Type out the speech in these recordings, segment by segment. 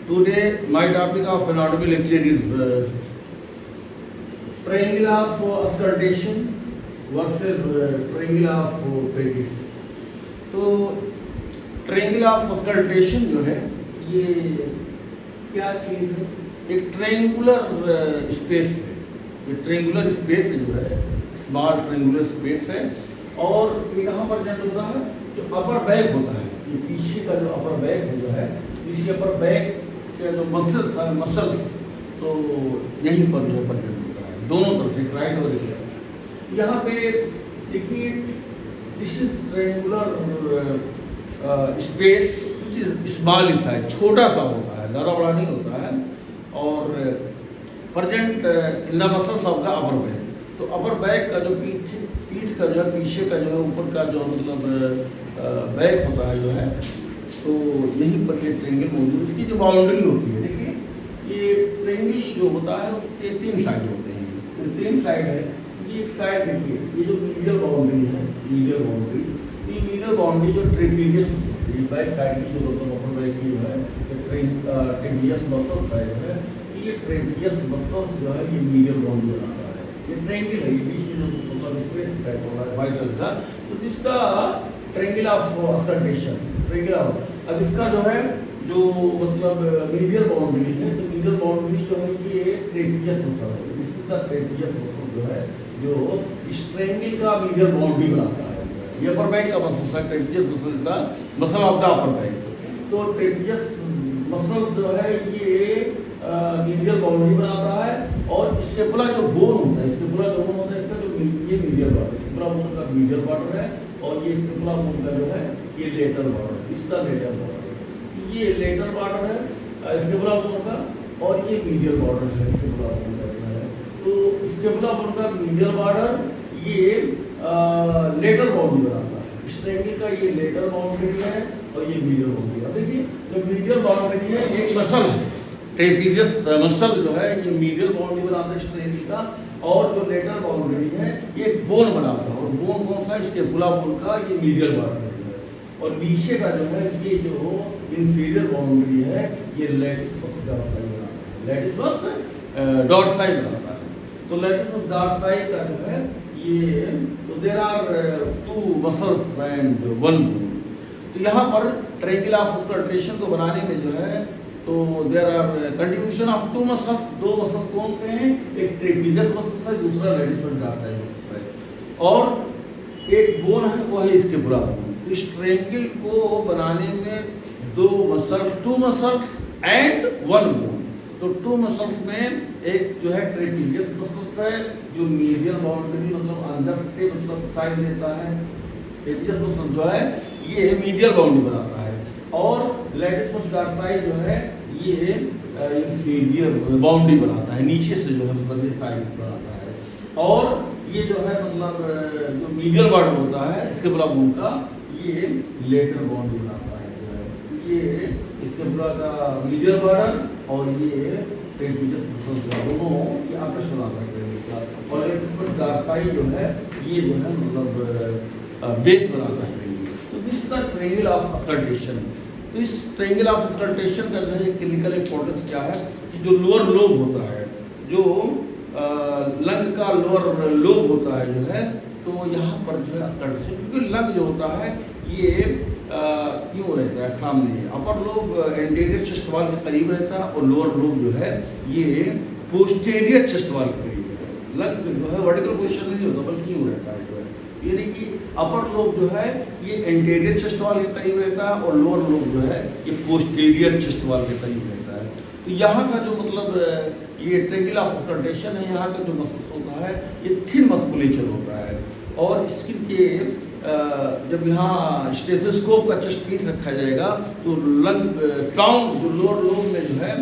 Today, my topic of anatomy lecture is triangle of auscultation versus triangle of Petit. तो triangle of auscultation जो है ये क्या चीज़ है? एक ट्रायंगुलर स्पेस है। ये ट्रायंगुलर स्पेस जो है स्मॉल ट्रायंगुलर स्पेस है और यहाँ पर जनरल होता है जो अपर बैक होता है, ये पीछे का जो अपर बैक जो है, इसी अपर बैक के जो मसल तो यहीं पर जो है प्रेजेंट होता है दोनों तरफ, एक राइट और एक लेफ्ट। यहाँ पे देखिए this is triangular space which is small in size, छोटा सा होता है, ज़्यादा बड़ा नहीं होता है और present in the muscles of the upper back. तो अपर बैक का जो पीठ का जो है, पीछे का जो है, ऊपर का जो मतलब बैक होता है जो है, तो यहीं पर ये ट्रायंगल मौजूद है। इसकी जो बाउंड्री होती है, देखिए ये ट्रायंगल जो होता है उसके 3 साइड होते हैं। तो 3 साइड है, ये एक साइड देखिए, ये जो मीडियल बाउंड्री है, मीडियल बाउंड्री, ये मीडियल बाउंड्री जो ट्रेपीजियस बैक साइड की जो अपर बैक की जो है, ट्रेपीजियस मसल साइड है, ये ट्रेपीजियस मसल जो है ये मीडियल बाउंड्री बनाता है। ये ट्रायंगल है, ये बीच में जो मतलब स्पेस टाइप हो रहा है वाइट कलर का, तो जिसका triangle of auscultation, triangle of, अब इसका जो है जो मतलब मीडियल बाउंड्री है, तो मीडियल बाउंड्री जो है ये ट्रेपीजियस मसल है। इसका ट्रेपीजियस मसल जो है जो इस ट्रायंगल का मीडियल बाउंड्री बनाता है। ये अपर बैक का मसल है, ट्रेपीजियस मसल का muscle of the upper back. तो ट्रेपीजियस मसल्स जो है ये मीडियल बाउंड्री बनाता है और स्केपुला जो बोन होता है, स्केपुला जो बोन होता है इसका जो ये मीडियल बॉर्डर, स्केपुला बोन का मीडियल बॉर्डर है और ये स्केपुला बोन का जो है ये लेटरल बॉर्डर, इसका लेटरल बॉर्डर, ये लेटरल बॉर्डर है स्केपुला बोन का और ये मीडियल बॉर्डर है स्केपुला बोन का जो है। तो स्केपुला बोन का मीडियल बॉर्डर ये लेटरल बाउंड्री बनाता है। इस ट्रायंगल का ये लेटरल बाउंड्री है और ये मीडियल बाउंड्री है। देखिए जो मीडियल बाउंड्री है एक मसल है, ट्रेपीजियस मसल जो है ये मीडियल बाउंड्री बनाता है इस ट्रायंगल का, और जो लेटरल बाउंड्री है ये एक बोन बनाता है और बोन कौन सा, इसके स्केपुला बोन का ये मीडियल बाउंड्री है और नीचे का जो है ये जो इंफीरियर बाउंड्री है ये लैटिस डॉर्साई बनाता है, लैटिस डॉर्साई बनाता है। तो लैटिस डॉर्साई का जो है ये, तो there are 2 muscles and 1 bone. तो यहाँ पर ट्रायंगल ऑफ ऑस्कल्टेशन को बनाने में जो है तो there are contribution of 2 muscle, 2 muscle कौन से हैं? एक ट्रेपीजियस मसल है, दूसरा लैटिस डॉर्साई है और एक बोन है वो है स्केपुला बोन। इस ट्रायंगल को बनाने में 2 मसल, 2 मसल एंड 1 बोन। तो 2 मसल्स में एक जो है ट्रेपीजियस मसल है जो मीडियल बाउंड्री मतलब अंदर से मतलब साइड लेता है, ट्रेपीजियस मसल जो है ये मीडियल बाउंड्री बनाता है और लैटिस डॉर्साई जो है ये इंफीरियर बाउंड्री बनाता है, नीचे से जो है मतलब ये साइड बनाता है। और ये जो है मतलब जो मीडियल बॉर्डर होता है स्केपुला बोन का ये लेटरल बाउंड्री बनाता है जो है, ये स्केपुला का मीडियल बॉर्डर और ये ट्रेपीजियस मसल का दोनों ये आपस में बनाता है और लैटिस डॉर्साई जो है ये जो है मतलब बेस बनाता है। तो this is the triangle of auscultation. तो इस ट्रायंगल ऑफ ऑस्कल्टेशन का जो है क्लिनिकल इंपॉर्टेंस क्या है कि जो लोअर लोब होता है, जो लंग का लोअर लोब होता है जो है, तो यहाँ पर जो है ऑस्कल्टेशन, क्योंकि लंग जो होता है ये यूँ रहता है सामने, upper lobe anterior chest wall के करीब रहता है और लोअर लोब जो है ये पोस्टीरियर चेस्ट वॉल के करीब है। लंग जो है वर्टिकल पोजिशन में नहीं होता बल्कि यूँ रहता है जो है, यानी कि अपर लोब जो है ये एंटीरियर चेस्ट वॉल के करीब रहता है और लोअर लोब जो है ये पोस्टीरियर चेस्ट वॉल के करीब रहता है। तो यहाँ का जो मतलब ये ट्रायंगल ऑफ ऑस्कल्टेशन है, यहाँ का जो मसल्स होता है ये थिन मस्कुलेचर होता है और इसके जब यहाँ स्टेथोस्कोप का चेस्ट पीस रखा जाएगा तो लंग साउंड जो लोअर लोब में जो है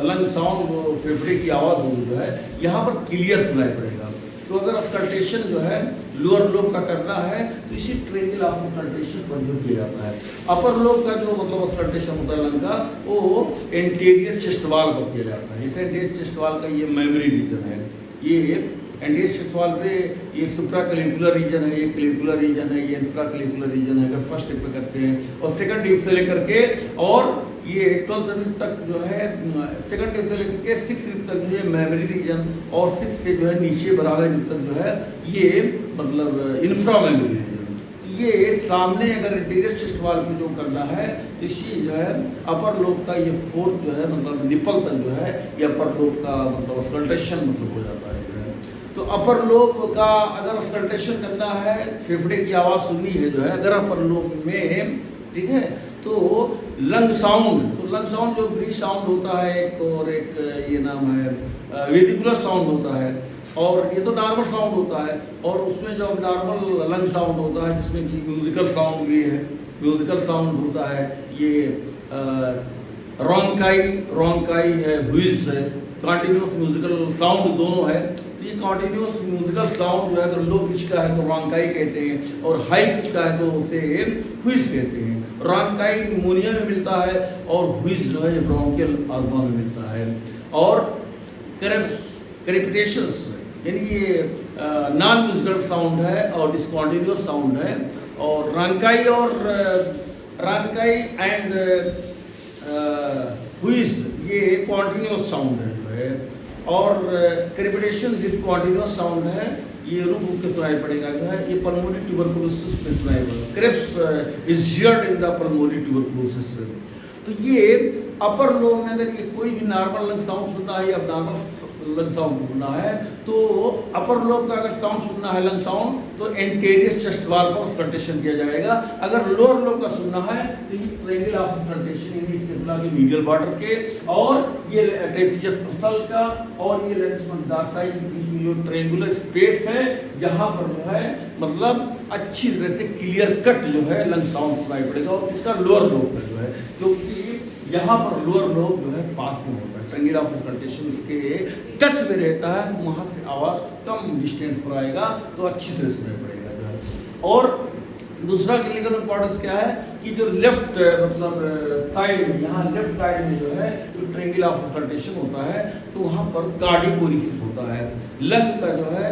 लंग साउंड जो फेफड़े की आवाज़ होगी जो है यहाँ पर क्लियर सुनाई पड़ेगा। तो अगर ऑस्कल्टेशन जो है लोअर लोब का करना है तो इसी ट्रायंगल ऑफ ऑस्कल्टेशन पर जो किया जाता है। अपर लोब का जो मतलब ऑस्कल्टेशन होता है लंग का वो एंटीरियर चेस्ट वॉल पर किया जाता है। एंटीरियर चेस्ट वॉल का ये मेमोरी रीजन है, ये एंटीरियर चेस्ट वॉल पे ये सुप्रा क्लेविकुलर रीजन है, ये क्लेविकुलर रीजन है, ये इंफ्रा क्लेविकुलर रीजन है, अगर फर्स्ट टिप पे करते हैं। और सेकंड टिप से लेकर के और ये 12th रिब तक जो है, सेकंड टिप से लेकर के 6 रिब तक जो है मेमोरी रीजन, और 6 से जो है नीचे बराबर रिब तक जो है ये मतलब इंफ्रा मेमोरी रीजन। ये सामने अगर इंटीरियर चेस्ट वॉल पे जो करना है, इसी जो है अपर लोब का ये फोर्थ जो है मतलब निपल तक जो है ये अपर लोब का मतलब स्कल्टेशन मतलब हो जाता है जो है। तो अपर लोब का अगर स्कल्टेशन करना है, फेफड़े की आवाज़ सुननी है जो है अगर अपर लोब में, ठीक है, तो लंग साउंड, तो लंग साउंड जो ब्रीथ साउंड होता है एक, और एक ये नाम है वेरिकुलर साउंड होता है, और ये तो नॉर्मल साउंड होता है। और उसमें जो नॉर्मल लंग साउंड होता है जिसमें कि म्यूजिकल साउंड भी है, म्यूजिकल साउंड होता है ये रोंकाई है, हुइस है, कॉन्टिन्यूस म्यूजिकल साउंड दोनों है। तो ये कॉन्टिन्यूस म्यूजिकल साउंड जो है अगर लो पिच का है तो रोंकाई कहते हैं, और हाई पिच का है तो उसे हुइस कहते हैं। रोंकाई निमोनिया में मिलता है और हुइस जो है ब्रोंकियल अस्थमा में मिलता है। और क्रेपिटेशंस यानी ये नॉन म्यूजिकल साउंड है और डिसकॉन्टिन्यूस साउंड है। और रंकाई एंड हुइस ये कॉन्टिन्यूस साउंड है जो है। और क्रेपिटेशन डिसकॉन्टिन्यूस साउंड है, ये रुक के सुनाई पड़ेगा जो है, ये पल्मोनरी ट्यूबरकुलोसिस पे सुनाई पड़ेगा। Creps is heard in the pulmonary tuberculosis. तो ये अपर लोब में अगर ये कोई भी नॉर्मल लंग साउंड सुनना है या नॉर्मल लंग साउंड सुनना है, तो अपर लोब का अगर साउंड सुनना है लंग साउंड तो एंटीरियर चेस्ट वॉल पर स्कल्टेशन किया जाएगा। अगर लोअर लोब का सुनना है तो ये ट्रायंगल ऑफ स्कल्टेशन यानी स्टेपुला के मीडियल बॉर्डर के, और ये ट्रेपेजियस मसल का, और ये लेटस डार्साई के बीच में जो ट्रायंगुलर स्पेस है जहां पर जो है मतलब अच्छी तरह से क्लियर कट जो है लंग साउंड सुनाई पड़ेगा। और इसका लोअर लोब में जो है, क्योंकि यहाँ पर लोअर लोब जो है पास में होता है, ट्रायंगल ऑफ स्कल्टेशन उसके टच में रहता है, तो वहाँ से आवाज़ कम डिस्टेंस पर आएगा तो अच्छी तरह सुनाई पड़ेगा जो है। और दूसरा क्लिनिकल इंपॉर्टेंस क्या है कि जो लेफ्ट मतलब साइड, यहाँ लेफ्ट साइड में जो है जो ट्रायंगल ऑफ स्कल्टेशन होता है तो वहाँ पर कार्डियक ओरिफिस होता है। लंग का जो है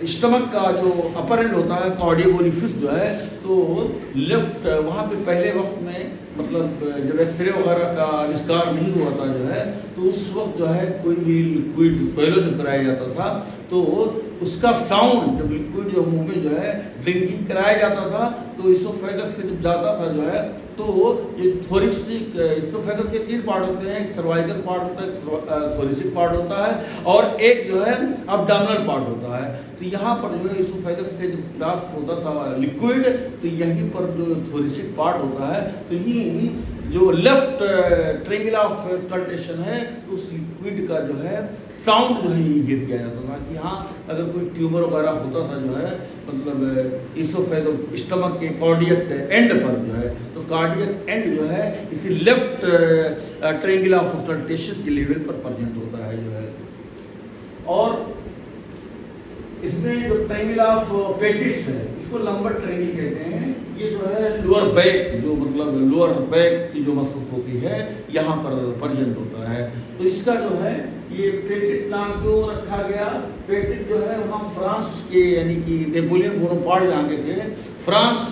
स्टमक का जो अपर एंड होता है कार्डियक ओरिफिस जो है, तो लेफ्ट वहाँ पे पहले वक्त में मतलब जब एक्सरे वगैरह का आविष्कार नहीं हुआ था जो है, तो उस वक्त जो है कोई भी लिक्विड फेलो जब कराया जाता था तो उसका साउंड जब लिक्विड जो मुंह में जो है ड्रिंकिंग कराया जाता था तो इसोफेगस से जब जाता था जो है, तो ये थोरिसिक इसोफेगस के 3 पार्ट होते हैं, एक सर्वाइकल पार्ट होता है, एक थोरिसिक पार्ट होता है, और एक जो है अब्डोमिनल पार्ट होता है। तो यहाँ पर जो है इसोफेगस से जब क्रॉस होता था लिक्विड, तो यहीं पर जो थोरिसिक पार्ट होता है, तो ये जो लेफ्ट ट्रायंगल ऑफ स्कल्टेशन है तो उस लिक्विड का जो है साउंड जो है ये गिर किया जाता था कि हाँ अगर कोई ट्यूमर वगैरह होता था जो है मतलब इसोफेगस स्टमक के कार्डियक एंड पर जो है, तो कार्डियक एंड जो है इसी लेफ्ट ट्रायंगल ऑफ स्कल्टेशन के लेवल पर प्रेजेंट होता है जो है। और इसमें जो ट्रायंगल ऑफ पेटिस है इसको लंबर ट्रायंगल कहते हैं। ये जो है लोअर बैक, जो मतलब लोअर बैक की जो मसल्स होती है यहाँ पर प्रेजेंट होता है। तो इसका जो है ये पेटिट नाम क्यों रखा गया? पेटिट जो है वहाँ फ्रांस के यानी कि नेपोलियन बोनापार्ट जहाँ के थे, फ्रांस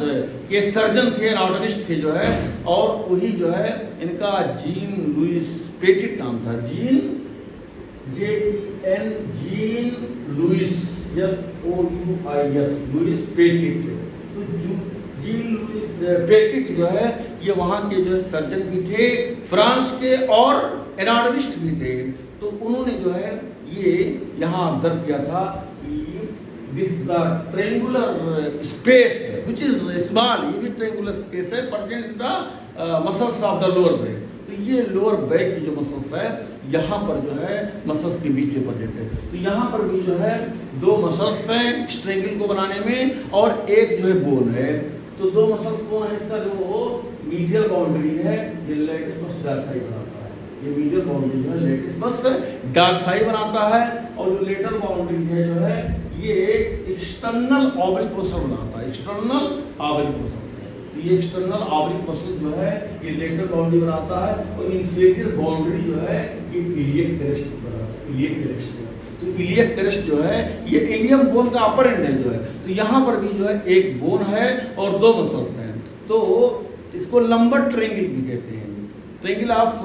के सर्जन थे, एनाटॉमिस्ट थे जो है, और वही जो है इनका जीन लुइस पेटिट नाम था। Jean Louis Louis Petit. तो जीन लुइस पेटिट जो है ये वहाँ के जो सर्जन भी थे फ्रांस के, और एनाटॉमिस्ट भी थे। तो उन्होंने जो है ये यहाँ ऑब्जर्व किया था कि this the triangular space which is small, ये भी ट्रायंगुलर स्पेस है present the muscles of the lower back. तो ये लोअर बैक की जो मसल्स है यहाँ पर जो है मसल्स के बीच में प्रेजेंट है। तो यहाँ पर भी जो है 2 मसल्स हैं स्ट्रेंगल को बनाने में, और एक जो है बोन है। तो 2 मसल्स कौन है? इसका जो मीडियल बाउंड्री है ये लैटिस मस डार्साई बनाता है। ये मीडियल बाउंड्री जो है लैटिस मस डार्साई बनाता है, और जो लेटरल बाउंड्री है जो है ये एक्सटर्नल ऑब्लिक मसल बनाता है। एक्सटर्नल ऑब्लिक मसल, ये एक्सटर्नल ऑब्लिक मसल जो है ये लेटरल बाउंड्री बनाता है, और इंफीरियर बाउंड्री जो है ये इलियक क्रेस्ट बनाता है। इलियक क्रेस्ट, तो इलियक क्रेस्ट जो है ये इलियम बोन का अपर एंड है जो है, तो यहाँ पर भी जो है एक बोन है और दो मसल्स हैं, तो इसको लंबर ट्रेंगल भी कहते हैं। ट्रेंगल ऑफ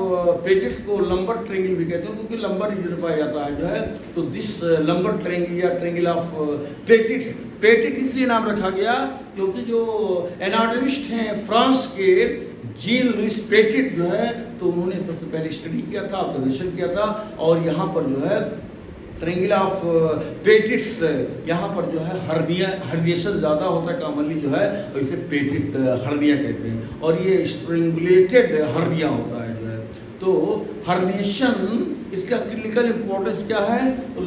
पेजिट्स को लंबर ट्रेंगल भी कहते हैं क्योंकि लंबर रीजन पाया जाता है जो है, तो दिस लंबर ट्रेंगल या ट्रेंगल ऑफ पेटिट, पेटिट इसलिए नाम रखा गया क्योंकि जो एनाटॉमिस्ट हैं फ्रांस के जीन लुइस पेटिट जो है, तो उन्होंने सबसे पहले स्टडी किया था, ऑब्जर्वेशन किया था, और यहाँ पर जो है ट्रेंगल ऑफ पेटिट्स, यहाँ पर जो है हर्निएशन ज़्यादा होता है कॉमनली जो है, और इसे पेटिट हर्निया कहते हैं, और ये स्ट्रेंगुलेटेड हर्निया होता है जो है। तो हर्निएशन इसका क्लिनिकल इंपॉर्टेंस क्या है, तो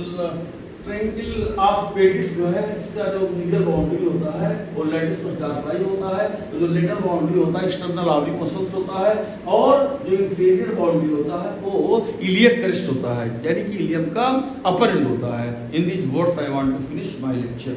ट्रेंगल ऑफ पेटिट्स जो है इसका जो मीडियल बाउंड्री होता है वो लैटिस मेटाकार्पाई होता है, तो जो लेटरल बाउंड्री होता है एक्सटर्नल ऑब्लिक मसल्स होता है, और जो इंफीरियर बाउंड्री होता है वो इलियक क्रेस्ट होता है, यानी कि इलियम का अपर एंड होता है। In this words I want to finish my lecture.